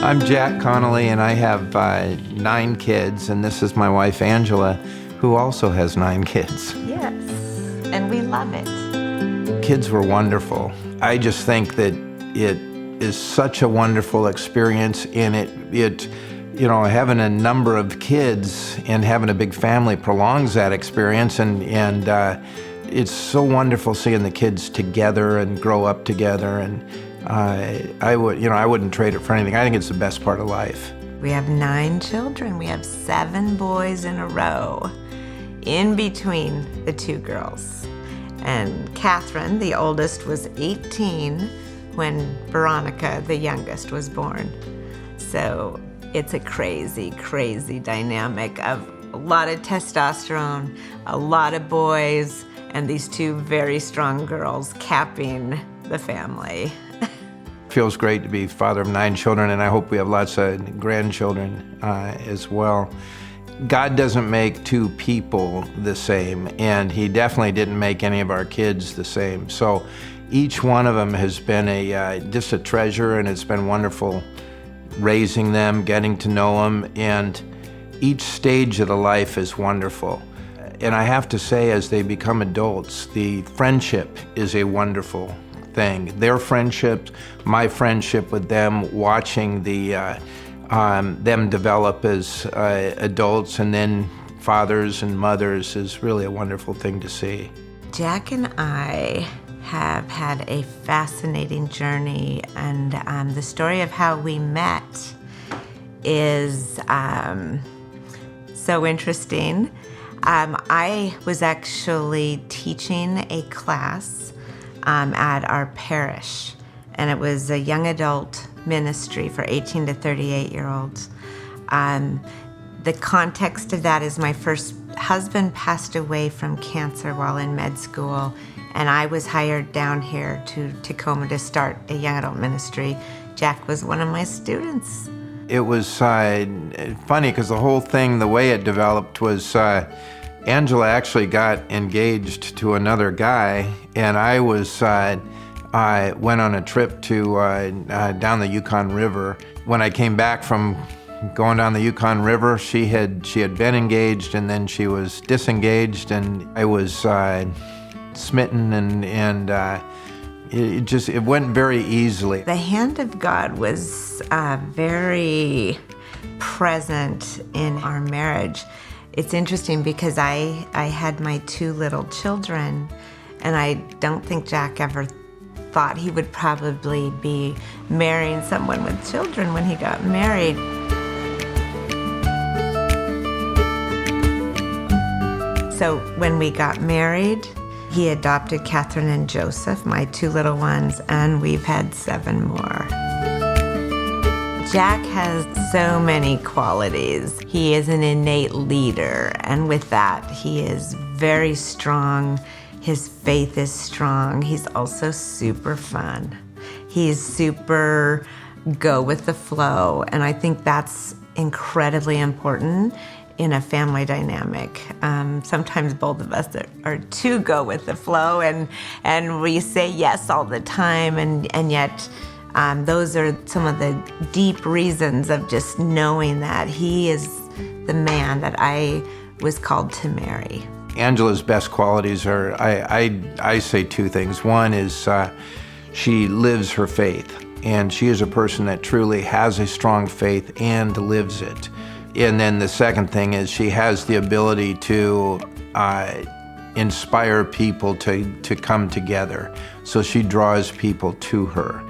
I'm Jack Connelly, and I have 9 kids, and this is my wife, Angela, who also has 9 kids. Yes, and we love it. Kids were wonderful. I just think that it is such a wonderful experience, and having a number of kids and having a big family prolongs that experience, and it's so wonderful seeing the kids together and grow up together, and I wouldn't trade it for anything. I think it's the best part of life. We have 9 children. We have 7 boys in a row, in between the 2 girls. And Catherine, the oldest, was 18 when Veronica, the youngest, was born. So it's a crazy, crazy dynamic of a lot of testosterone, a lot of boys, and these 2 very strong girls capping the family. Feels great to be father of 9 children, and I hope we have lots of grandchildren as well. God doesn't make 2 people the same, and He definitely didn't make any of our kids the same. So each one of them has been just a treasure, and it's been wonderful raising them, getting to know them, and each stage of the life is wonderful. And I have to say, as they become adults, the friendship is a wonderful thing. Their friendship, my friendship with them, watching them develop as adults and then fathers and mothers is really a wonderful thing to see. Jack and I have had a fascinating journey, and the story of how we met is so interesting. I was actually teaching a class at our parish, and it was a young adult ministry for 18 to 38-year-olds. The context of that is my first husband passed away from cancer while in med school, and I was hired down here to Tacoma to start a young adult ministry. Jack was one of my students. It was funny because the whole thing, the way it developed was Angela actually got engaged to another guy, and I went on a trip to down the Yukon River. When I came back from going down the Yukon River, she had been engaged, and then she was disengaged, and I was smitten, and it went very easily. The hand of God was very present in our marriage. It's interesting because I had my 2 little children, and I don't think Jack ever thought he would probably be marrying someone with children when he got married. So when we got married, he adopted Catherine and Joseph, my 2 little ones, and we've had 7 more. Jack has so many qualities. He is an innate leader, and with that, he is very strong. His faith is strong. He's also super fun. He's super go with the flow, and I think that's incredibly important in a family dynamic. Sometimes both of us are too go with the flow, and we say yes all the time, and yet those are some of the deep reasons of just knowing that he is the man that I was called to marry. Angela's best qualities are, I say 2 things. One is she lives her faith, and she is a person that truly has a strong faith and lives it. And then the second thing is she has the ability to inspire people to come together. So she draws people to her.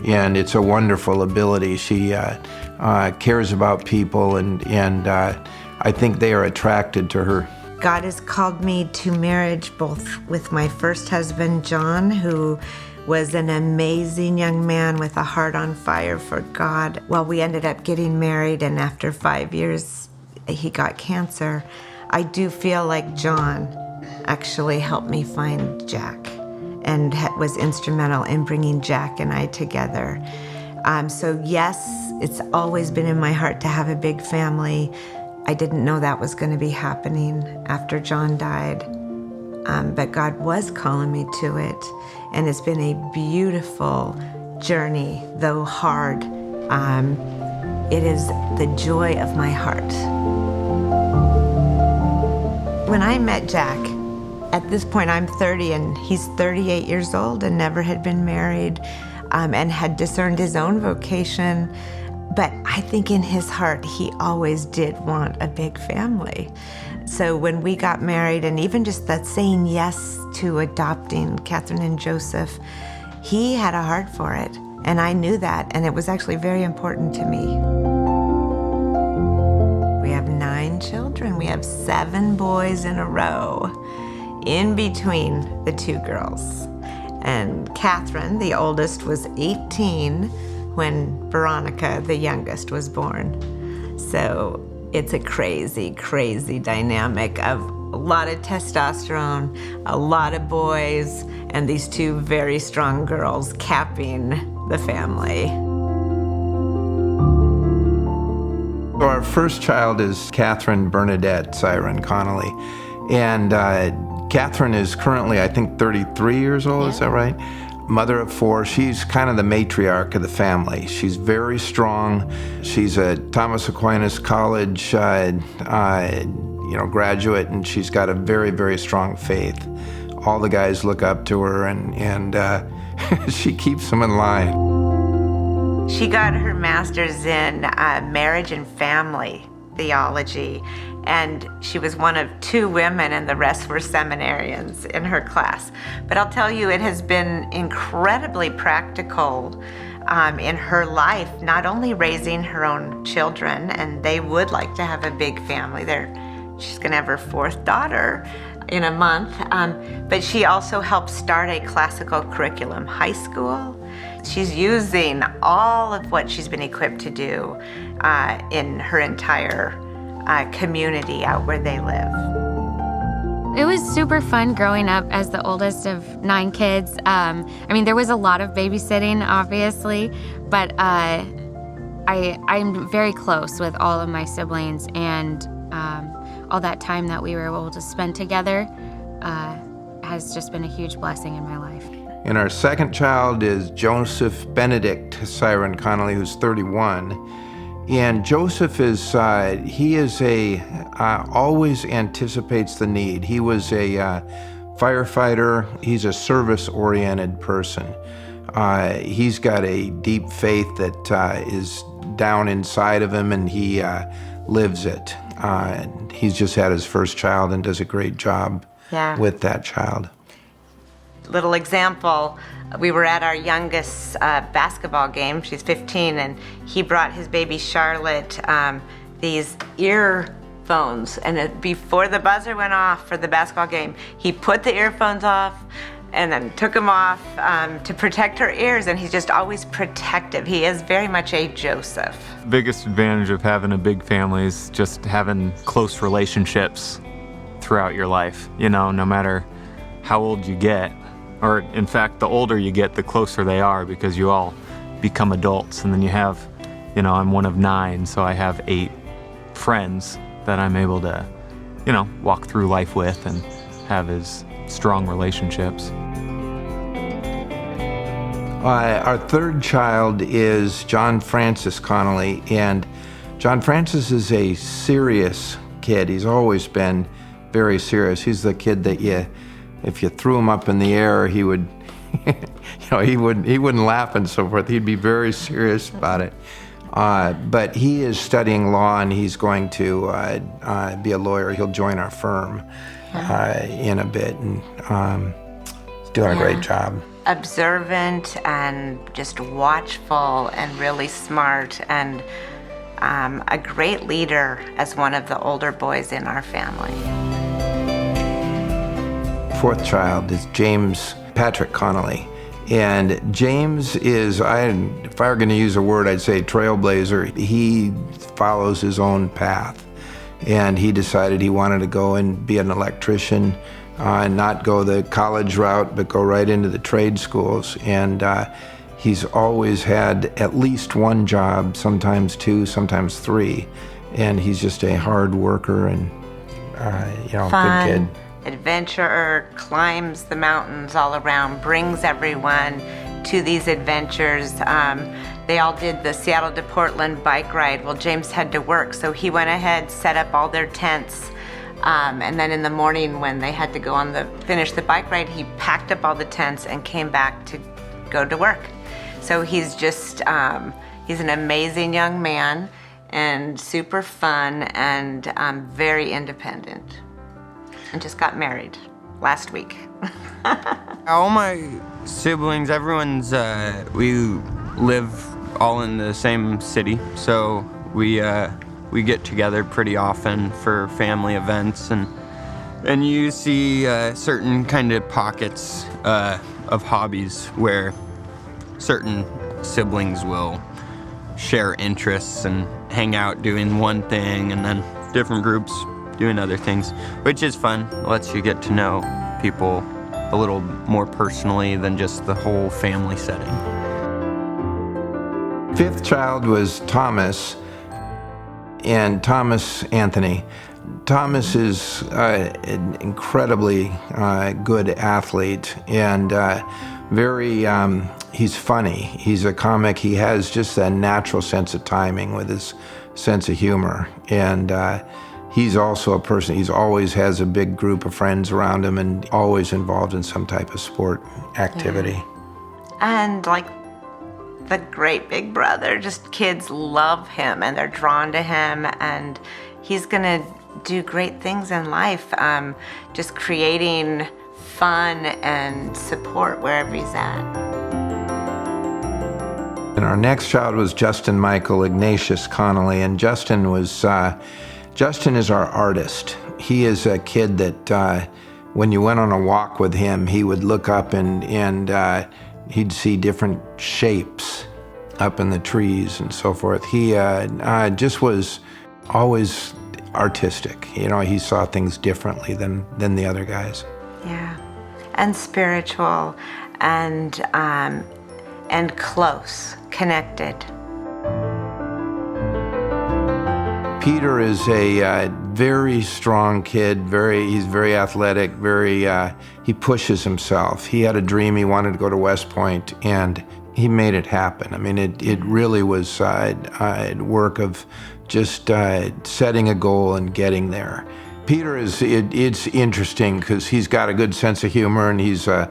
And it's a wonderful ability. She cares about people, and I think they are attracted to her. God has called me to marriage both with my first husband, John, who was an amazing young man with a heart on fire for God. Well, we ended up getting married, and after 5 years, he got cancer. I do feel like John actually helped me find Jack and was instrumental in bringing Jack and I together. So yes, it's always been in my heart to have a big family. I didn't know that was going to be happening after John died, but God was calling me to it, and it's been a beautiful journey, though hard. It is the joy of my heart. When I met Jack, at this point I'm 30 and he's 38 years old and never had been married, and had discerned his own vocation. But I think in his heart, he always did want a big family. So when we got married, and even just that saying yes to adopting Catherine and Joseph, he had a heart for it. And I knew that, and it was actually very important to me. We have 9 children. We have 7 boys in a row, in between the 2 girls. And Catherine, the oldest, was 18 when Veronica, the youngest, was born. So it's a crazy, crazy dynamic of a lot of testosterone, a lot of boys, and these 2 very strong girls capping the family. Our first child is Catherine Bernadette Siren Connelly. And Catherine is currently, I think, 33 years old, yeah. Is that right? Mother of 4. She's kind of the matriarch of the family. She's very strong. She's a Thomas Aquinas College graduate, and she's got a very, very strong faith. All the guys look up to her, and she keeps them in line. She got her master's in marriage and family theology, and she was one of 2 women, and the rest were seminarians in her class. But I'll tell you, it has been incredibly practical in her life, not only raising her own children, and they would like to have a big family. She's gonna have her 4th daughter in a month, but she also helped start a classical curriculum high school. She's using all of what she's been equipped to do in her entire community out where they live. It was super fun growing up as the oldest of 9 kids. There was a lot of babysitting, obviously, but I'm very close with all of my siblings, and all that time that we were able to spend together has just been a huge blessing in my life. And our second child is Joseph Benedict Siren Connelly, who's 31. And Joseph is, always anticipates the need. He was a firefighter. He's a service-oriented person. He's got a deep faith that is down inside of him, and he lives it. He's just had his first child and does a great job with that child. Little example, we were at our youngest basketball game. She's 15, and he brought his baby Charlotte these earphones. And before the buzzer went off for the basketball game, he put the earphones off and then took them off to protect her ears. And he's just always protective. He is very much a Joseph. Biggest advantage of having a big family is just having close relationships throughout your life. No matter how old you get. Or in fact, the older you get, the closer they are, because you all become adults. And then you have, I'm one of 9, so I have 8 friends that I'm able to, walk through life with and have as strong relationships. Our third child is John Francis Connelly, and John Francis is a serious kid. He's always been very serious. He's the kid that if you threw him up in the air, he would, he wouldn't laugh and so forth. He'd be very serious about it. But he is studying law, and he's going to be a lawyer. He'll join our firm in a bit, and he's doing a great job. Observant and just watchful and really smart, and a great leader as one of the older boys in our family. Fourth child is James Patrick Connelly. And James is, if I were going to use a word, I'd say trailblazer. He follows his own path. And he decided he wanted to go and be an electrician, and not go the college route, but go right into the trade schools. And he's always had at least one job, sometimes 2, sometimes 3. And he's just a hard worker and, Fun. Good kid. Adventurer, climbs the mountains all around, brings everyone to these adventures. They all did the Seattle to Portland bike ride. Well, James had to work, so he went ahead, set up all their tents. And then in the morning when they had to go finish the bike ride, he packed up all the tents and came back to go to work. So he's just, he's an amazing young man and super fun and very independent. And just got married last week. All my siblings, everyone's, we live all in the same city, so we get together pretty often for family events, and you see certain kind of pockets of hobbies where certain siblings will share interests and hang out doing one thing, and then different groups doing other things, which is fun. It lets you get to know people a little more personally than just the whole family setting. Fifth child was Thomas, and Thomas Anthony. Thomas is an incredibly good athlete and he's funny. He's a comic. He has just a natural sense of timing with his sense of humor. And he's also a person, he's always has a big group of friends around him and always involved in some type of sport activity. Yeah. And like the great big brother, just kids love him and they're drawn to him, and he's gonna do great things in life, just creating fun and support wherever he's at. And our next child was Justin Michael Ignatius Connelly, and Justin is our artist. He is a kid that when you went on a walk with him, he would look up and he'd see different shapes up in the trees and so forth. He just was always artistic. You know, he saw things differently than the other guys. Yeah, and spiritual and close, connected. Peter is a very strong kid. He's very athletic. He pushes himself. He had a dream. He wanted to go to West Point, and he made it happen. I mean, it really was work of just setting a goal and getting there. Peter it's interesting because he's got a good sense of humor, and he's a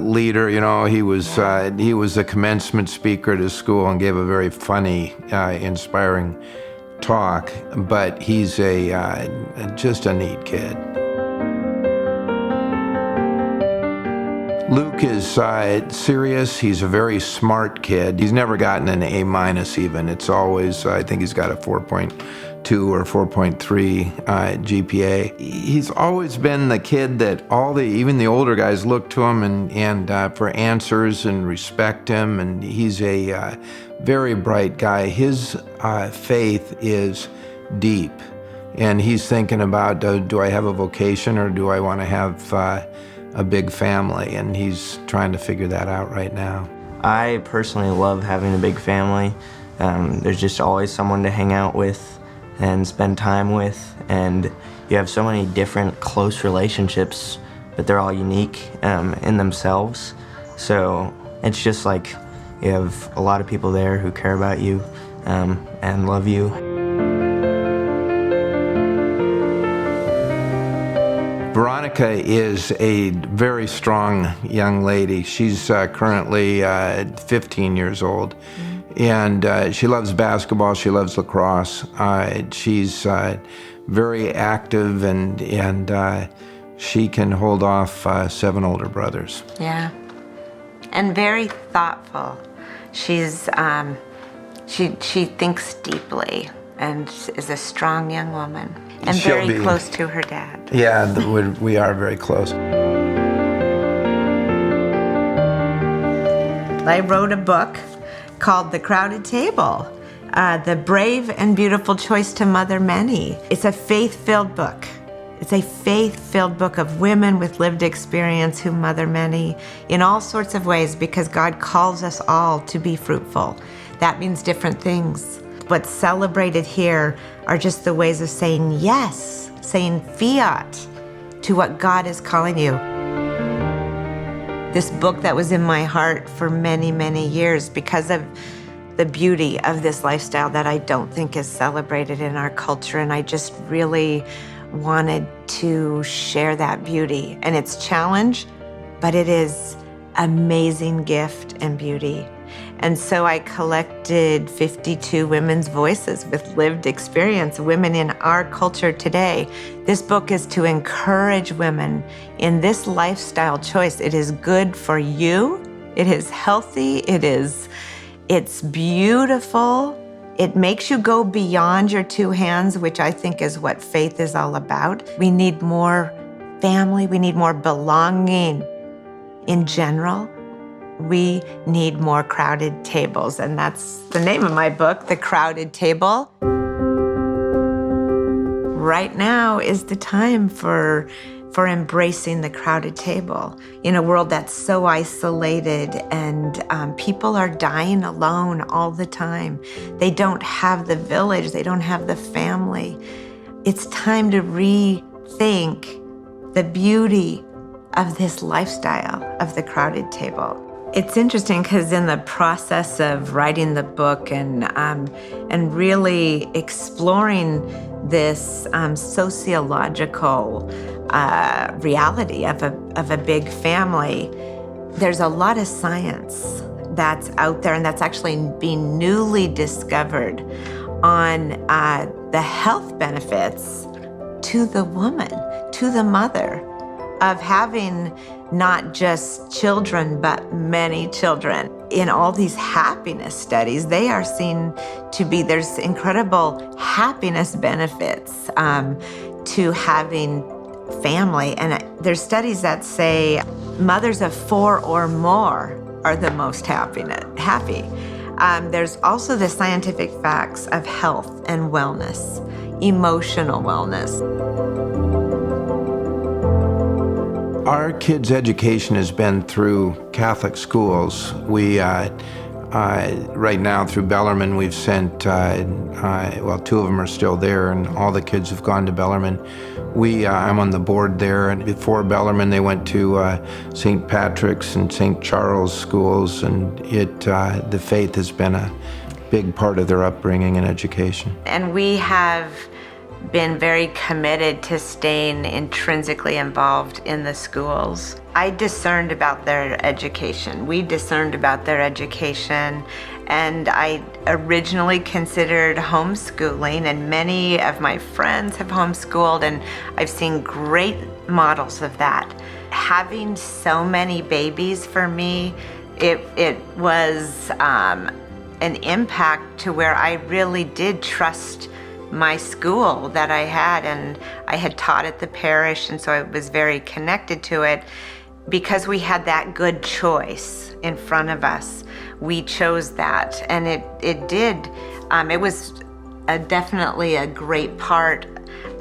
leader. You know, he was the commencement speaker at his school and gave a very funny, inspiring talk, but he's just a neat kid. Luke is serious. He's a very smart kid. He's never gotten an A- even. It's always, I think he's got a 4.2 or 4.3 GPA. He's always been the kid that even the older guys look to him and for answers and respect him, and he's a very bright guy. His faith is deep, and he's thinking about, do I have a vocation or do I want to have a big family? And he's trying to figure that out right now. I personally love having a big family. There's just always someone to hang out with and spend time with, and you have so many different close relationships, but they're all unique in themselves. So it's just like you have a lot of people there who care about you and love you. Veronica is a very strong young lady. She's currently 15 years old, and she loves basketball. She loves lacrosse. She's very active, and she can hold off 7 older brothers. Yeah, and very thoughtful. She's she thinks deeply and is a strong young woman. And very close to her dad. Yeah, we are very close. I wrote a book called The Crowded Table, The Brave and Beautiful Choice to Mother Many. It's a faith-filled book. It's a faith-filled book of women with lived experience who mother many in all sorts of ways, because God calls us all to be fruitful. That means different things. What's celebrated here are just the ways of saying yes, saying fiat to what God is calling you. this book that was in my heart for many, many years because of the beauty of this lifestyle that I don't think is celebrated in our culture. And I just really wanted to share that beauty. And it's challenge, but it is amazing gift and beauty. And so I collected 52 women's voices with lived experience, women in our culture today. This book is to encourage women in this lifestyle choice. It is good for you. It is healthy. It's beautiful. It makes you go beyond your two hands, which I think is what faith is all about. We need more family. We need more belonging in general. We need more crowded tables, and that's the name of my book, The Crowded Table. Right now is the time for embracing the crowded table in a world that's so isolated, and people are dying alone all the time. They don't have the village, they don't have the family. It's time to rethink the beauty of this lifestyle of the crowded table. It's interesting because in the process of writing the book and really exploring this sociological reality of a big family, there's a lot of science that's out there and that's actually being newly discovered on the health benefits to the woman, to the mother, of having not just children, but many children. In all these happiness studies, they are seen to be, there's incredible happiness benefits to having family. And there's studies that say mothers of 4 or more are the most happy. There's also the scientific facts of health and wellness, emotional wellness. Our kids' education has been through Catholic schools. We, right now through Bellarmine, we've sent, 2 of them are still there, and all the kids have gone to Bellarmine. I'm on the board there, and before Bellarmine, they went to St. Patrick's and St. Charles schools, and the faith has been a big part of their upbringing and education. And we have been very committed to staying intrinsically involved in the schools. I discerned about their education. We discerned about their education, and I originally considered homeschooling, and many of my friends have homeschooled, and I've seen great models of that. Having so many babies for me, it was an impact to where I really did trust my school that I had, and I had taught at the parish, and so I was very connected to it. Because we had that good choice in front of us, we chose that, and it did. It was definitely a great part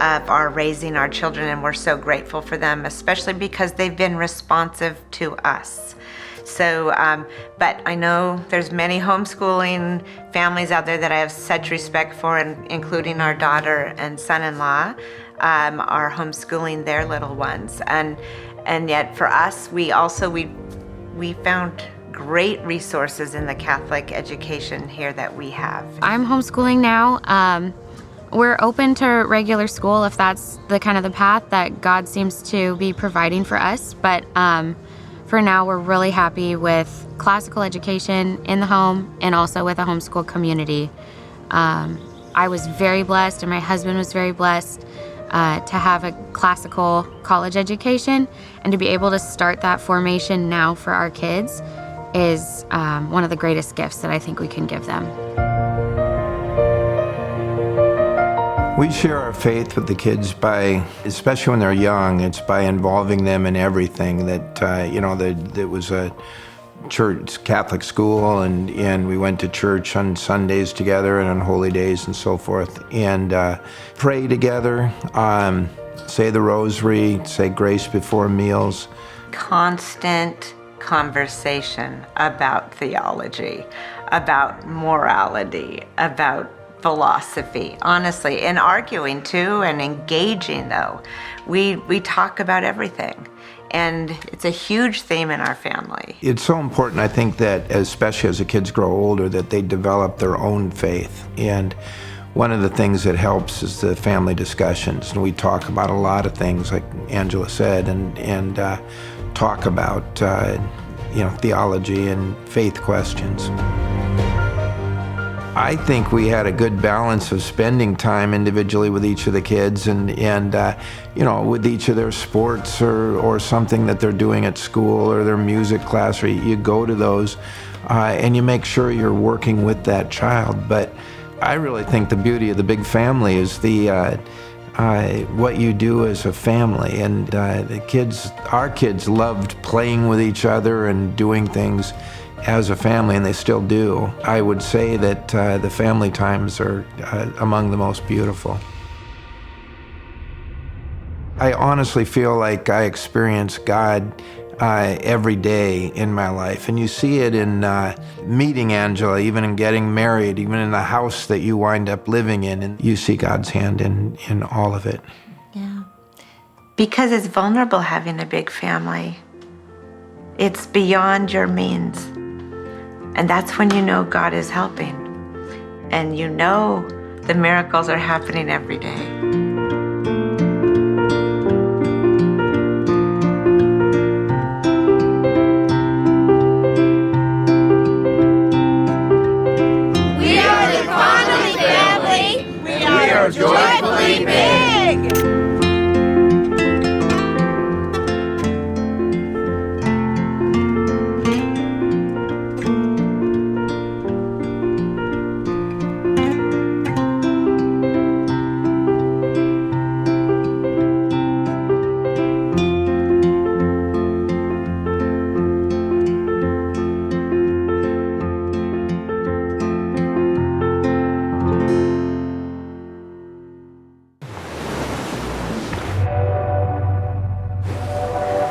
of our raising our children, and we're so grateful for them, especially because they've been responsive to us. So, but I know there's many homeschooling families out there that I have such respect for, and including our daughter and son-in-law are homeschooling their little ones. And yet for us, we found great resources in the Catholic education here that we have. I'm homeschooling now. We're open to regular school if that's the path that God seems to be providing for us. But for now, we're really happy with classical education in the home and also with a homeschool community. I was very blessed, and my husband was very blessed to have a classical college education, and to be able to start that formation now for our kids is one of the greatest gifts that I think we can give them. We share our faith with the kids by, especially when they're young, it's by involving them in everything. There was a church, Catholic school, and we went to church on Sundays together and on holy days and so forth, and pray together, say the rosary, say grace before meals. Constant conversation about theology, about morality, about philosophy, honestly, and arguing too, and engaging though. We talk about everything. and it's a huge theme in our family. It's so important, I think, that especially as the kids grow older, that they develop their own faith. And one of the things that helps is the family discussions. And we talk about a lot of things, like Angela said, and talk about theology and faith questions. I think we had a good balance of spending time individually with each of the kids and with each of their sports or something that they're doing at school or their music class, or you go to those and you make sure you're working with that child. But I really think the beauty of the big family is what you do as a family. And our kids loved playing with each other and doing things as a family, and they still do. I would say that the family times are among the most beautiful. I honestly feel like I experience God every day in my life, and you see it in meeting Angela, even in getting married, even in the house that you wind up living in, and you see God's hand in all of it. Yeah. Because it's vulnerable having a big family. It's beyond your means. And that's when you know God is helping. And you know the miracles are happening every day. We are the Connelly family. We are joyfully big.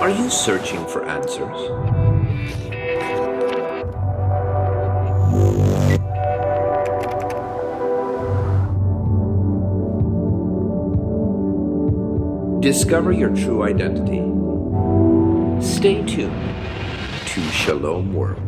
Are you searching for answers? Discover your true identity. Stay tuned to Shalom World.